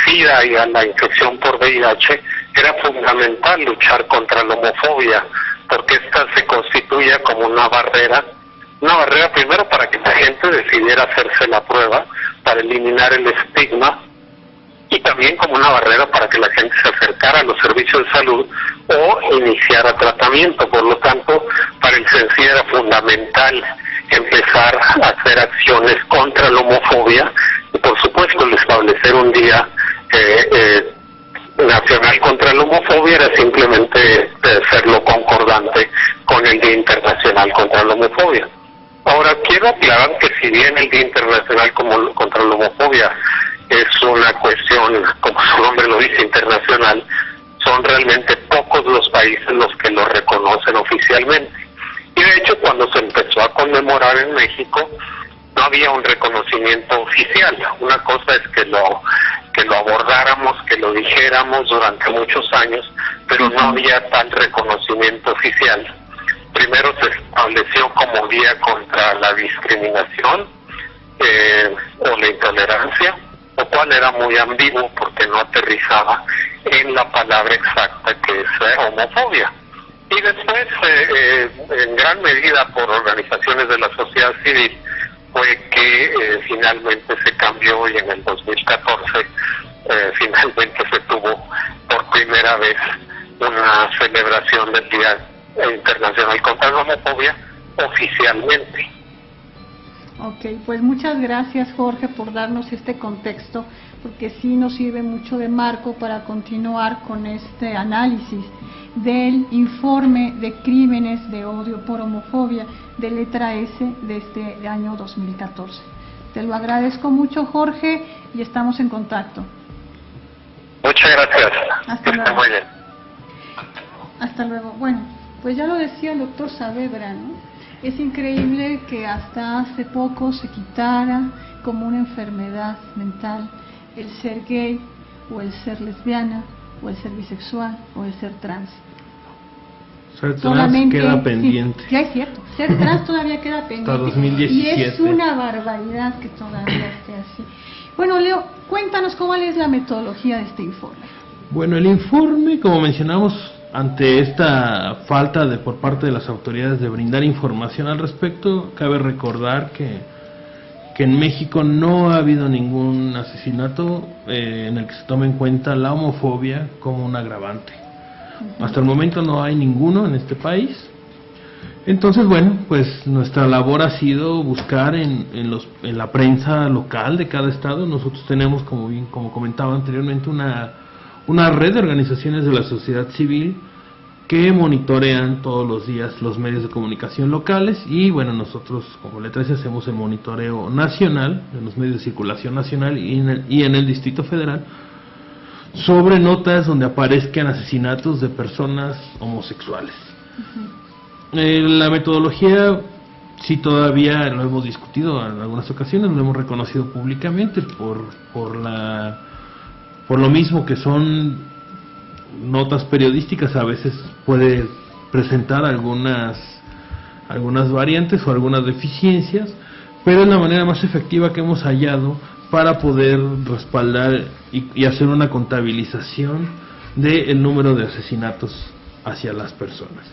SIDA y a la infección por VIH, era fundamental luchar contra la homofobia, porque esta se constituye como una barrera primero para que la gente decidiera hacerse la prueba, para eliminar el estigma, y también como una barrera para que la gente se acercara a los servicios de salud o iniciara tratamiento. Por lo tanto, para el CENSIDA era fundamental empezar a hacer acciones contra la homofobia y, por supuesto, el establecer un día nacional contra la homofobia era simplemente hacerlo concordante con el Día Internacional contra la Homofobia. Ahora, quiero aclarar que si bien el Día Internacional contra la Homofobia es una cuestión, como su nombre lo dice, internacional, son realmente pocos los países los que lo reconocen oficialmente. Y de hecho, cuando se empezó a conmemorar en México, no había un reconocimiento oficial. Una cosa es que lo abordáramos, que lo dijéramos durante muchos años, pero no había tal reconocimiento oficial. Primero se estableció como Día contra la Discriminación o la Intolerancia, lo cual era muy ambiguo porque no aterrizaba en la palabra exacta que es homofobia. Y después, en gran medida por organizaciones de la sociedad civil, fue que finalmente se cambió y en el 2014 finalmente se tuvo por primera vez una celebración del Día Internacional contra la Homofobia oficialmente. Ok, pues muchas gracias, Jorge, por darnos este contexto, porque sí nos sirve mucho de marco para continuar con este análisis del informe de crímenes de odio por homofobia de letra S de este año 2014. Te lo agradezco mucho, Jorge, y estamos en contacto. Muchas gracias. Hasta luego. Muy bien. Hasta luego. Bueno, pues ya lo decía el doctor Saavedra, ¿no? Es increíble que hasta hace poco se quitara como una enfermedad mental el ser gay, o el ser lesbiana, o el ser bisexual, o el ser trans. Ser trans queda pendiente. Sí, ya es cierto, ser trans todavía queda pendiente. Hasta 2017. Y es una barbaridad que todavía esté así. Bueno, Leo, cuéntanos cuál es la metodología de este informe. Bueno, el informe, como mencionamos, ante esta falta por parte de las autoridades de brindar información al respecto, cabe recordar que en México no ha habido ningún asesinato en el que se tome en cuenta la homofobia como un agravante. Hasta el momento no hay ninguno en este país. Entonces, bueno, pues nuestra labor ha sido buscar en la prensa local de cada estado. Nosotros tenemos, como comentaba anteriormente, una red de organizaciones de la sociedad civil que monitorean todos los días los medios de comunicación locales, y bueno, nosotros como Letra S hacemos el monitoreo nacional de los medios de circulación nacional y en el Distrito Federal sobre notas donde aparezcan asesinatos de personas homosexuales. La metodología, sí, todavía lo hemos discutido en algunas ocasiones, lo hemos reconocido públicamente por lo mismo que son notas periodísticas. A veces puede presentar algunas variantes o algunas deficiencias, pero es la manera más efectiva que hemos hallado para poder respaldar y hacer una contabilización del número de asesinatos hacia las personas.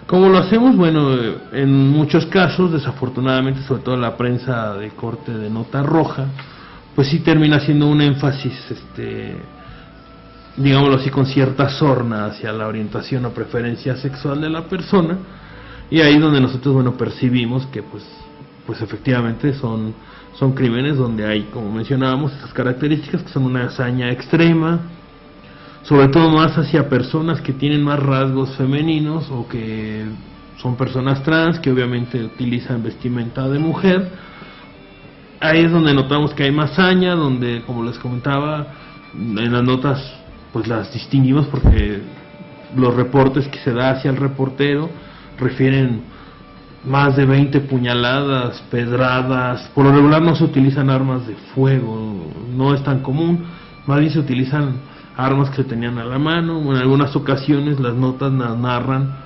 ¿Cómo lo hacemos? Bueno, en muchos casos, desafortunadamente, sobre todo la prensa de corte de nota roja, pues sí termina haciendo un énfasis, digámoslo así, con cierta sorna hacia la orientación o preferencia sexual de la persona, y ahí donde nosotros, bueno, percibimos que pues pues efectivamente son crímenes donde hay, como mencionábamos, estas características que son una hazaña extrema, sobre todo más hacia personas que tienen más rasgos femeninos o que son personas trans, que obviamente utilizan vestimenta de mujer. Ahí es donde notamos que hay más hazaña, donde, como les comentaba, en las notas pues las distinguimos porque los reportes que se da hacia el reportero refieren más de 20 puñaladas, pedradas. Por lo regular no se utilizan armas de fuego, no es tan común, más bien se utilizan armas que se tenían a la mano. En algunas ocasiones las notas narran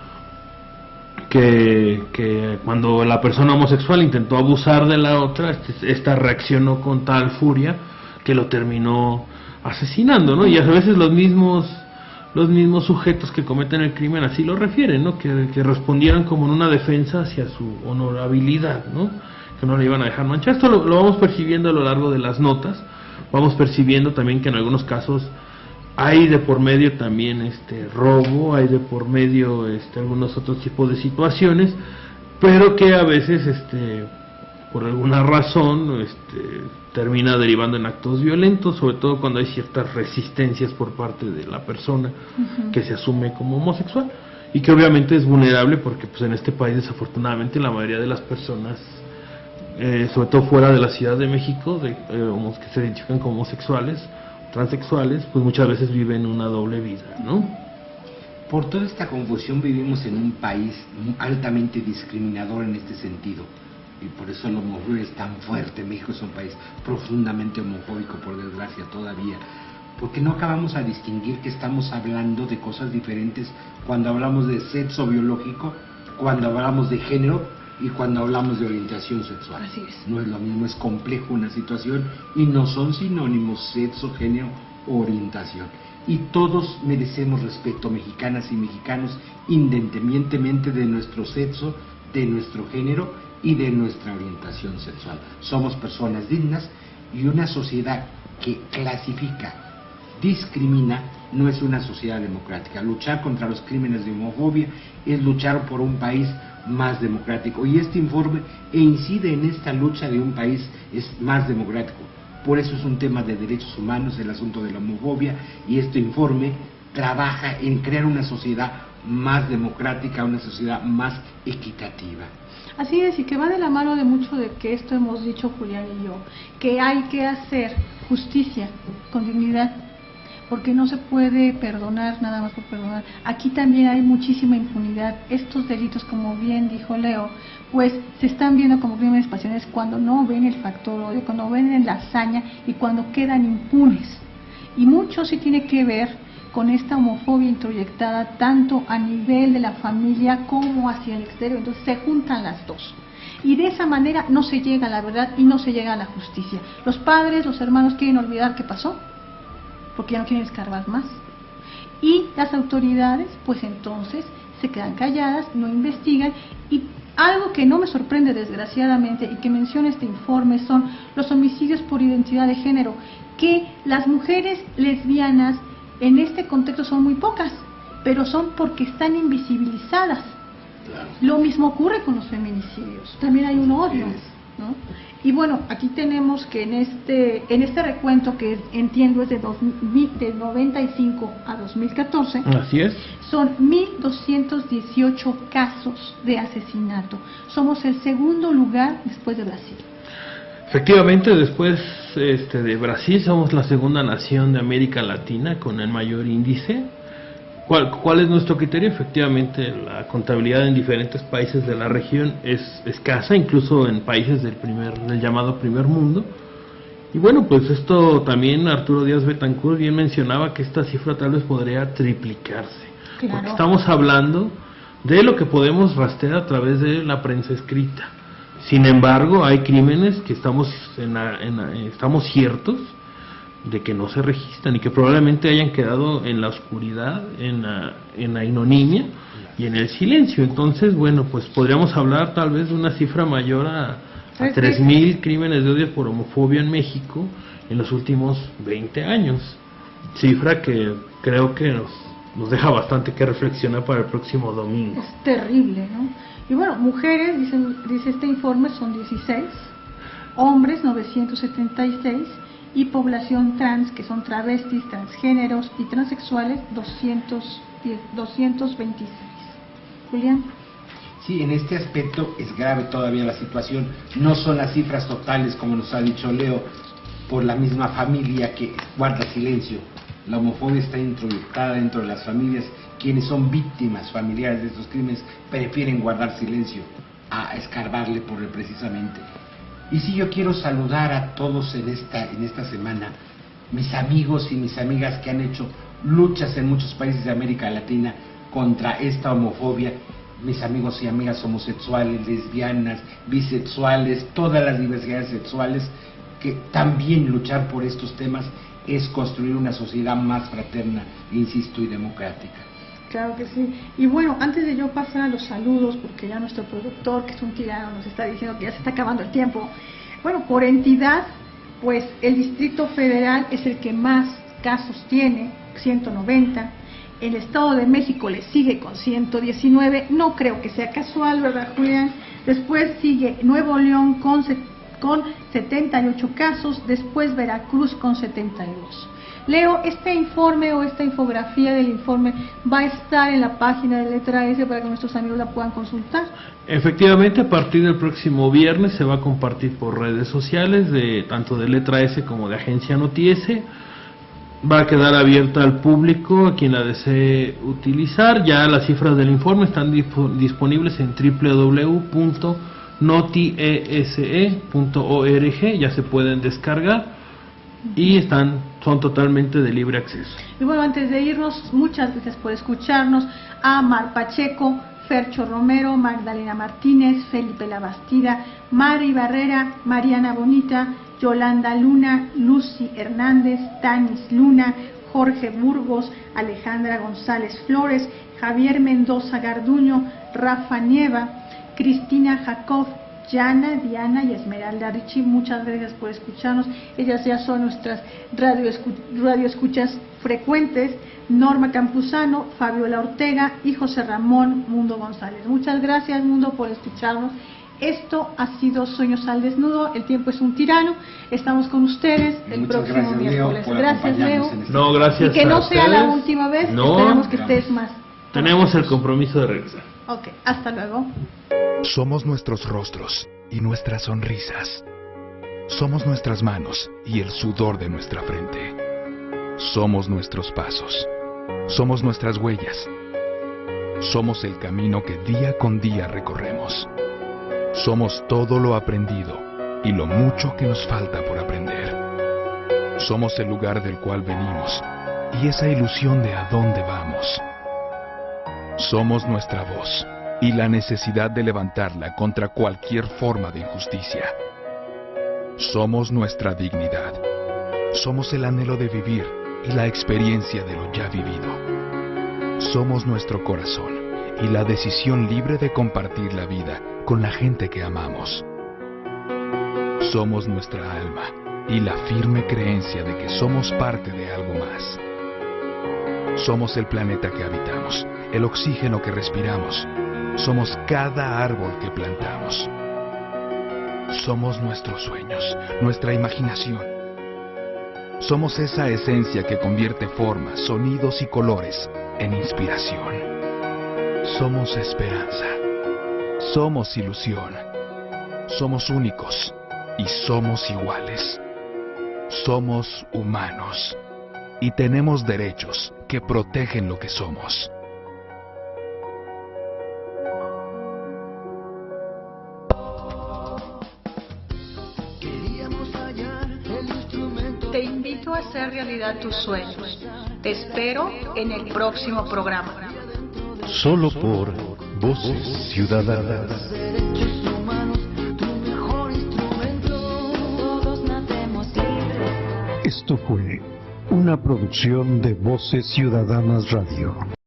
que cuando la persona homosexual intentó abusar de la otra, esta reaccionó con tal furia que lo terminó asesinando, ¿no? Y a veces los mismos sujetos que cometen el crimen así lo refieren, ¿no? Que respondieran como en una defensa hacia su honorabilidad, ¿no? Que no le iban a dejar manchar. Esto lo vamos percibiendo a lo largo de las notas. Vamos percibiendo también que en algunos casos hay de por medio también robo, hay de por medio algunos otros tipos de situaciones, pero que a veces por alguna razón termina derivando en actos violentos, sobre todo cuando hay ciertas resistencias por parte de la persona que se asume como homosexual y que obviamente es vulnerable porque pues en este país desafortunadamente la mayoría de las personas, sobre todo fuera de la Ciudad de México, que se identifican como homosexuales, transexuales, pues muchas veces viven una doble vida, ¿no? Por toda esta confusión vivimos en un país altamente discriminador en este sentido, y por eso la homofobia es tan fuerte. México es un país profundamente homofóbico, por desgracia, todavía, porque no acabamos a distinguir que estamos hablando de cosas diferentes cuando hablamos de sexo biológico, cuando hablamos de género y cuando hablamos de orientación sexual. Así es. No es lo mismo, es complejo una situación y no son sinónimos sexo, género o orientación. Y todos merecemos respeto, mexicanas y mexicanos, independientemente de nuestro sexo, de nuestro género y de nuestra orientación sexual. Somos personas dignas, y una sociedad que clasifica, discrimina, no es una sociedad democrática. Luchar contra los crímenes de homofobia es luchar por un país más democrático, y este informe incide en esta lucha de un país más democrático. Por eso es un tema de derechos humanos el asunto de la homofobia, y este informe trabaja en crear una sociedad más democrática, una sociedad más equitativa. Así es, y que va de la mano de mucho de que esto hemos dicho Julián y yo, que hay que hacer justicia con dignidad, porque no se puede perdonar nada más por perdonar. Aquí también hay muchísima impunidad. Estos delitos, como bien dijo Leo, pues se están viendo como crímenes pasionales cuando no ven el factor odio, cuando ven la hazaña y cuando quedan impunes. Y mucho sí tiene que ver con esta homofobia introyectada tanto a nivel de la familia como hacia el exterior. Entonces se juntan las dos. Y de esa manera no se llega a la verdad y no se llega a la justicia. Los padres, los hermanos quieren olvidar qué pasó, porque ya no quieren escarbar más. Y las autoridades, pues entonces, se quedan calladas, no investigan. Y algo que no me sorprende, desgraciadamente, y que menciona este informe, son los homicidios por identidad de género, que las mujeres lesbianas en este contexto son muy pocas, pero son porque están invisibilizadas. Claro. Lo mismo ocurre con los feminicidios, también hay un odio, ¿no? Y bueno, aquí tenemos que en este recuento, que entiendo es de 95 a 2014, así es, son 1.218 casos de asesinato. Somos el segundo lugar después de Brasil. Efectivamente, después de Brasil somos la segunda nación de América Latina con el mayor índice. ¿Cuál es nuestro criterio? Efectivamente, la contabilidad en diferentes países de la región es escasa, incluso en países del llamado primer mundo. Y bueno, pues esto también Arturo Díaz Betancourt bien mencionaba que esta cifra tal vez podría triplicarse. Claro. Porque estamos hablando de lo que podemos rastrear a través de la prensa escrita. Sin embargo, hay crímenes que estamos ciertos de que no se registran y que probablemente hayan quedado en la oscuridad, en la ignominia y en el silencio. Entonces, bueno, pues podríamos hablar tal vez de una cifra mayor a 3.000 crímenes de odio por homofobia en México en los últimos 20 años. Cifra que creo que nos deja bastante que reflexionar para el próximo domingo. Es terrible, ¿no? Y bueno, mujeres, dice este informe, son 16, hombres 976 y población trans, que son travestis, transgéneros y transexuales, 226. Julián. Sí, en este aspecto es grave todavía la situación. No son las cifras totales, como nos ha dicho Leo, por la misma familia que guarda silencio. La homofobia está introyectada dentro de las familias. Quienes son víctimas familiares de estos crímenes prefieren guardar silencio a escarbarle por él precisamente. Y sí, yo quiero saludar a todos en esta semana, mis amigos y mis amigas que han hecho luchas en muchos países de América Latina contra esta homofobia. Mis amigos y amigas homosexuales, lesbianas, bisexuales, todas las diversidades sexuales, que también luchar por estos temas es construir una sociedad más fraterna, insisto, y democrática. Claro que sí. Y bueno, antes de yo pasar a los saludos, porque ya nuestro productor, que es un tirano, nos está diciendo que ya se está acabando el tiempo. Bueno, por entidad, pues el Distrito Federal es el que más casos tiene, 190. El Estado de México le sigue con 119. No creo que sea casual, ¿verdad, Julián? Después sigue Nuevo León con 78 casos, después Veracruz con 72. Leo, este informe o esta infografía del informe va a estar en la página de Letra S para que nuestros amigos la puedan consultar. Efectivamente, a partir del próximo viernes se va a compartir por redes sociales, tanto de Letra S como de Agencia Noti S. Va a quedar abierta al público, a quien la desee utilizar. Ya las cifras del informe están disponibles en www.notiese.org, ya se pueden descargar y son totalmente de libre acceso. Y bueno, antes de irnos, muchas gracias por escucharnos. A Mar Pacheco, Fercho Romero, Magdalena Martínez, Felipe Labastida, Mari Barrera, Mariana Bonita, Yolanda Luna, Lucy Hernández, Tanis Luna, Jorge Burgos, Alejandra González Flores, Javier Mendoza Garduño, Rafa Nieva, Cristina Jacob, Yana, Diana y Esmeralda Richie. Muchas gracias por escucharnos. Ellas ya son nuestras radioescuchas frecuentes. Norma Campuzano, Fabiola Ortega y José Ramón Mundo González. Muchas gracias, Mundo, por escucharnos. Esto ha sido Sueños al Desnudo. El tiempo es un tirano. Estamos con ustedes el próximo miércoles. Gracias, Leo. No, gracias. Y que no sea la ustedes. última vez. No, esperemos que estés más. Tenemos el compromiso de regresar. Ok, hasta luego. Somos nuestros rostros y nuestras sonrisas. Somos nuestras manos y el sudor de nuestra frente. Somos nuestros pasos. Somos nuestras huellas. Somos el camino que día con día recorremos. Somos todo lo aprendido y lo mucho que nos falta por aprender. Somos el lugar del cual venimos y esa ilusión de a dónde vamos. Somos nuestra voz y la necesidad de levantarla contra cualquier forma de injusticia. Somos nuestra dignidad. Somos el anhelo de vivir y la experiencia de lo ya vivido. Somos nuestro corazón y la decisión libre de compartir la vida con la gente que amamos. Somos nuestra alma y la firme creencia de que somos parte de algo más. Somos el planeta que habitamos, el oxígeno que respiramos. Somos cada árbol que plantamos. Somos nuestros sueños, nuestra imaginación. Somos esa esencia que convierte formas, sonidos y colores en inspiración. Somos esperanza. Somos ilusión. Somos únicos y somos iguales. Somos humanos y tenemos derechos que protegen lo que somos. Te invito a hacer realidad tus sueños. Te espero en el próximo programa. Solo por Voces Ciudadanas. Esto fue una producción de Voces Ciudadanas Radio.